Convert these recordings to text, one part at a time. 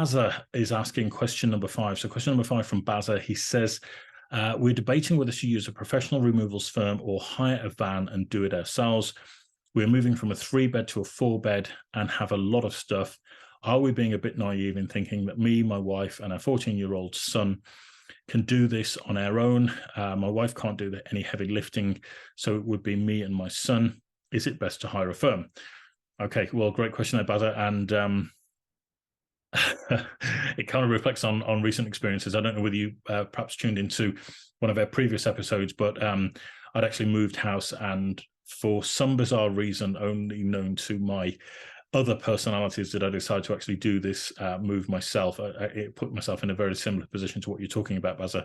Bazza is asking question number 5. So question number 5 from Bazza, he says, we're debating whether to use a professional removals firm or hire a van and do it ourselves. We're moving from a 3-bed to a 4-bed and have a lot of stuff. Are we being a bit naive in thinking that me, my wife, and our 14-year-old son can do this on our own? My wife can't do any heavy lifting, so it would be me and my son. Is it best to hire a firm? Okay, well, great question there, Bazza. And it kind of reflects on recent experiences. I don't know whether you perhaps tuned into one of our previous episodes, but I'd actually moved house, and for some bizarre reason, only known to my other personalities, did I decide to actually do this move myself. It put myself in a very similar position to what you're talking about, Bazza.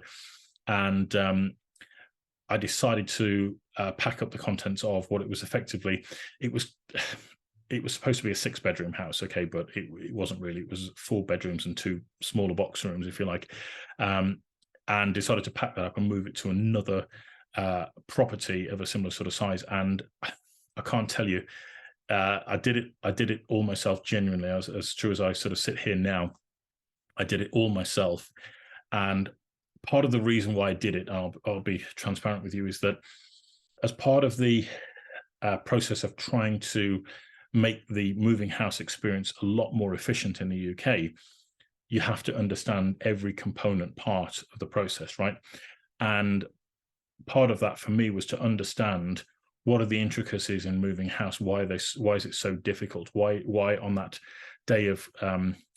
And I decided to pack up the contents of what it was effectively. It was supposed to be a 6-bedroom house, okay, but it wasn't really. It was 4 bedrooms and 2 smaller box rooms, if you like, and decided to pack that up and move it to another property of a similar sort of size. And I can't tell you, I did it all myself, genuinely, as true as I sort of sit here now. I did it all myself, and part of the reason why I did it, I'll be transparent with you, is that as part of the process of trying to make the moving house experience a lot more efficient in the UK, you have to understand every component part of the process, right? And part of that for me was to understand what are the intricacies in moving house, why is it so difficult, why on that day of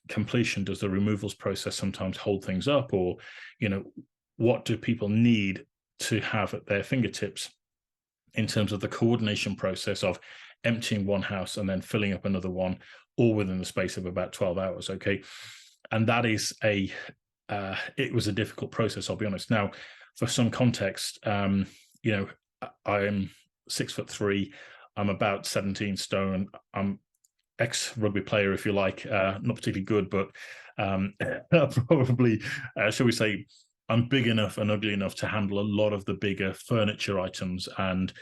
completion does the removals process sometimes hold things up, or what do people need to have at their fingertips in terms of the coordination process of emptying one house and then filling up another one, all within the space of about 12 hours. Okay. And that is it was a difficult process, I'll be honest. Now, for some context, I am 6'3". I'm about 17 stone. I'm ex-rugby player, if you like, not particularly good, but probably, shall we say, I'm big enough and ugly enough to handle a lot of the bigger furniture items. And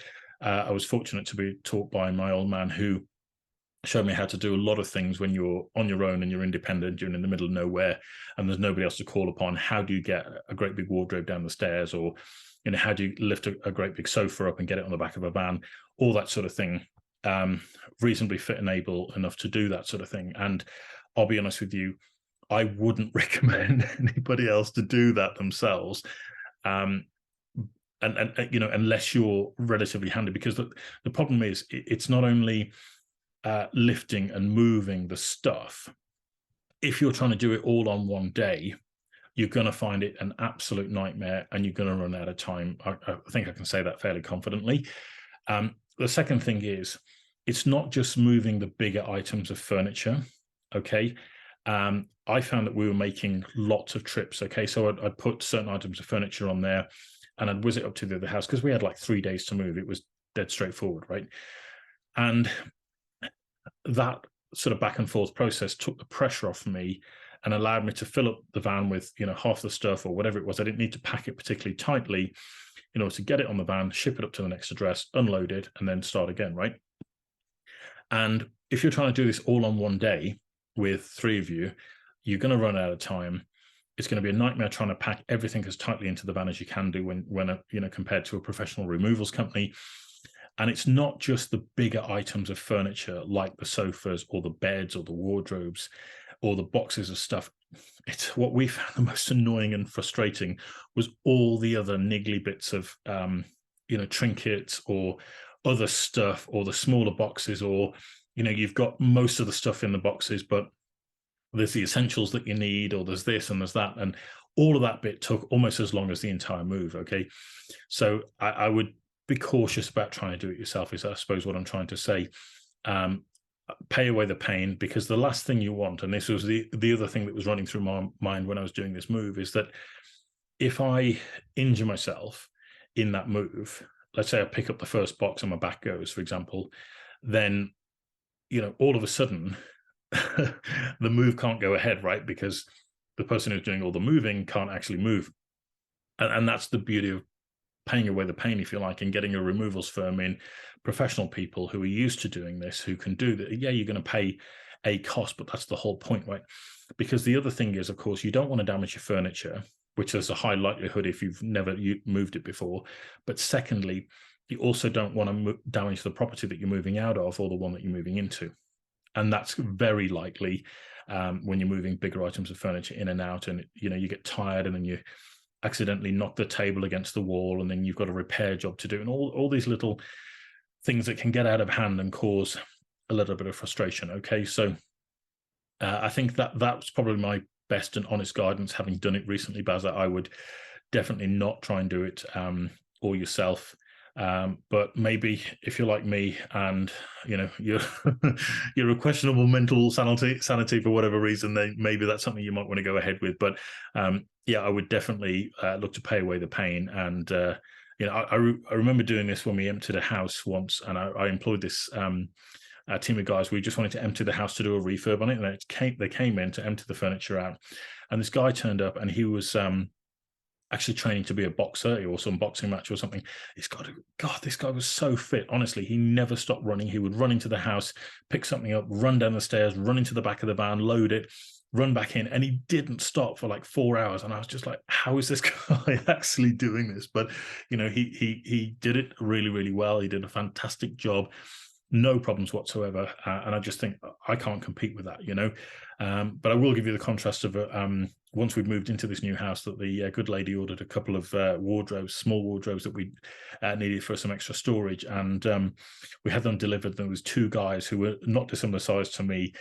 I was fortunate to be taught by my old man, who showed me how to do a lot of things when you're on your own and you're independent, you're in the middle of nowhere and there's nobody else to call upon. How do you get a great big wardrobe down the stairs? Or, how do you lift a great big sofa up and get it on the back of a van? All that sort of thing. Reasonably fit and able enough to do that sort of thing. And I'll be honest with you, I wouldn't recommend anybody else to do that themselves. And unless you're relatively handy, because the problem is it's not only lifting and moving the stuff. If you're trying to do it all on one day, you're going to find it an absolute nightmare and you're going to run out of time. I think I can say that fairly confidently. The second thing is, it's not just moving the bigger items of furniture, okay? I found that we were making lots of trips, okay? So I'd put certain items of furniture on there and I'd whiz it up to the other house because we had like 3 days to move. It was dead straightforward, right? And that sort of back and forth process took the pressure off me and allowed me to fill up the van with, half the stuff or whatever it was. I didn't need to pack it particularly tightly in order to get it on the van, ship it up to the next address, unload it, and then start again, right? And if you're trying to do this all on one day with 3 of you, you're going to run out of time. It's going to be a nightmare trying to pack everything as tightly into the van as you can do when compared to a professional removals company. And it's not just the bigger items of furniture like the sofas or the beds or the wardrobes or the boxes of stuff. It's what we found the most annoying and frustrating was all the other niggly bits of, trinkets or other stuff, or the smaller boxes, or, you've got most of the stuff in the boxes, but there's the essentials that you need, or there's this and there's that. And all of that bit took almost as long as the entire move. Okay. So I would be cautious about trying to do it yourself, is I suppose what I'm trying to say. Pay away the pain, because the last thing you want, and this was the other thing that was running through my mind when I was doing this move, is that if I injure myself in that move, let's say I pick up the first box and my back goes, for example, then, all of a sudden the move can't go ahead, right? Because the person who's doing all the moving can't actually move. And that's the beauty of paying away the pain, if you like, and getting a removals firm in, professional people who are used to doing this, who can do that. Yeah, you're going to pay a cost, but that's the whole point, right? Because the other thing is, of course, you don't want to damage your furniture, which is a high likelihood if you've never moved it before. But secondly, you also don't want to damage the property that you're moving out of or the one that you're moving into. And that's very likely when you're moving bigger items of furniture in and out, and you get tired and then you accidentally knock the table against the wall, and then you've got a repair job to do, and all these little things that can get out of hand and cause a little bit of frustration. Okay, so I think that's probably my best and honest guidance, having done it recently, Bazza. I would definitely not try and do it all yourself. But maybe if you're like me and you're you're a questionable mental sanity for whatever reason, then maybe that's something you might want to go ahead with. But yeah, I would definitely look to pay away the pain. And I remember doing this when we emptied a house once, and I employed this team of guys. We just wanted to empty the house to do a refurb on it, and they came in to empty the furniture out, and this guy turned up, and he was actually training to be a boxer or some boxing match or something. This guy was so fit. Honestly, he never stopped running. He would run into the house, pick something up, run down the stairs, run into the back of the van, load it, run back in, and he didn't stop for like 4 hours. And I was just like, how is this guy actually doing this? But he did it really, really well. He did a fantastic job. No problems whatsoever, and I just think I can't compete with that, But I will give you the contrast of once we've moved into this new house, that the good lady ordered a couple of small wardrobes that we needed for some extra storage, and we had them delivered. There was two guys who were not dissimilar size to me,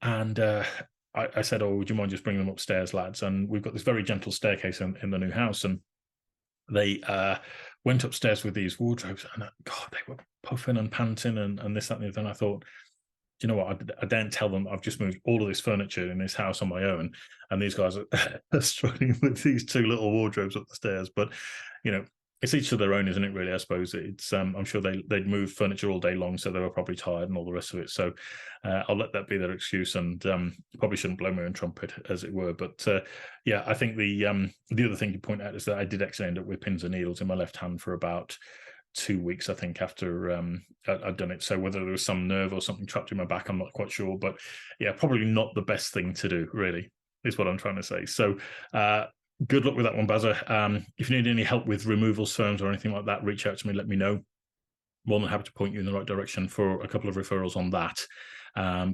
and I said, "Oh, would you mind just bringing them upstairs, lads?" And we've got this very gentle staircase in the new house, and they went upstairs with these wardrobes, and God, they were puffing and panting and this, that, and the other. And I thought, you know what, I daren't tell them I've just moved all of this furniture in this house on my own, and these guys are struggling with these two little wardrobes up the stairs. But it's each to their own, isn't it, really? I suppose it's I'm sure they'd move furniture all day long, so they were probably tired and all the rest of it. So I'll let that be their excuse, and probably shouldn't blow my own trumpet, as it were. But yeah, I think the other thing to point out is that I did actually end up with pins and needles in my left hand for about 2 weeks, I think, after I'd done it. So whether there was some nerve or something trapped in my back, I'm not quite sure. But yeah, probably not the best thing to do, really, is what I'm trying to say. So good luck with that one, Bazza. If you need any help with removals firms or anything like that, reach out to me, let me know. More than happy to point you in the right direction for a couple of referrals on that.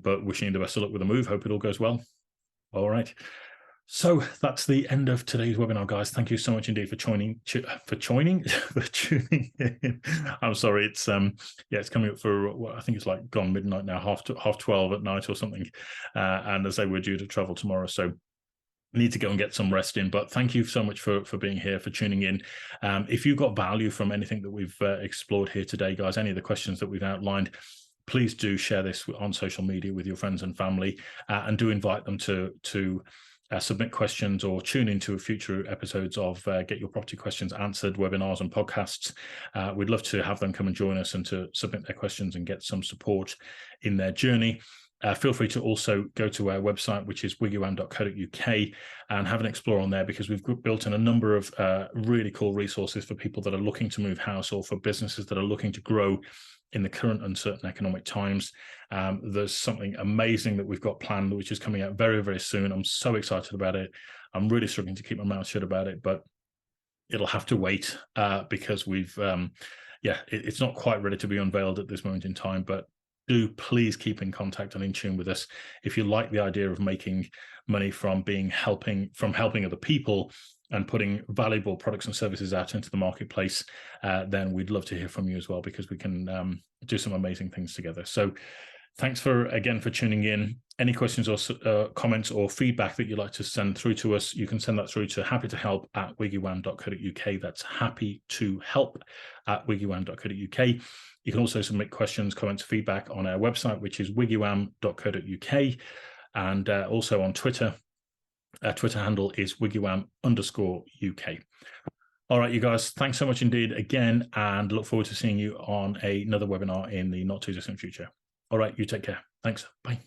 But wishing you the best of luck with the move. Hope it all goes well. All right. So that's the end of today's webinar, guys. Thank you so much indeed for tuning in. I'm sorry, it's it's coming up for what I think it's like gone midnight now, half 12 at night or something. And as I say, we're due to travel tomorrow, so need to go and get some rest in. But thank you so much for being here, for tuning in. If you got value from anything that we've explored here today, guys, any of the questions that we've outlined, please do share this on social media with your friends and family, and do invite them to submit questions or tune into future episodes of Get Your Property Questions Answered webinars and podcasts. We'd love to have them come and join us and to submit their questions and get some support in their journey. Feel free to also go to our website, which is WiggyWam.co.uk, and have an explore on there, because we've built in a number of really cool resources for people that are looking to move house, or for businesses that are looking to grow in the current uncertain economic times. There's something amazing that we've got planned, which is coming out very, very soon. I'm so excited about it. I'm really struggling to keep my mouth shut about it, but it'll have to wait because we've, it's not quite ready to be unveiled at this moment in time. But do please keep in contact and in tune with us. If you like the idea of making money from helping other people and putting valuable products and services out into the marketplace, then we'd love to hear from you as well, because we can do some amazing things together. So thanks again for tuning in. Any questions or comments or feedback that you'd like to send through to us, you can send that through to happytohelp@wiggywam.co.uk. That's happytohelp@wiggywam.co.uk. You can also submit questions, comments, feedback on our website, which is wiggywam.co.uk, and also on Twitter. Our Twitter handle is WiggyWam_UK. All right, you guys, thanks so much indeed again, and look forward to seeing you on another webinar in the not too distant future. All right, you take care. Thanks. Bye.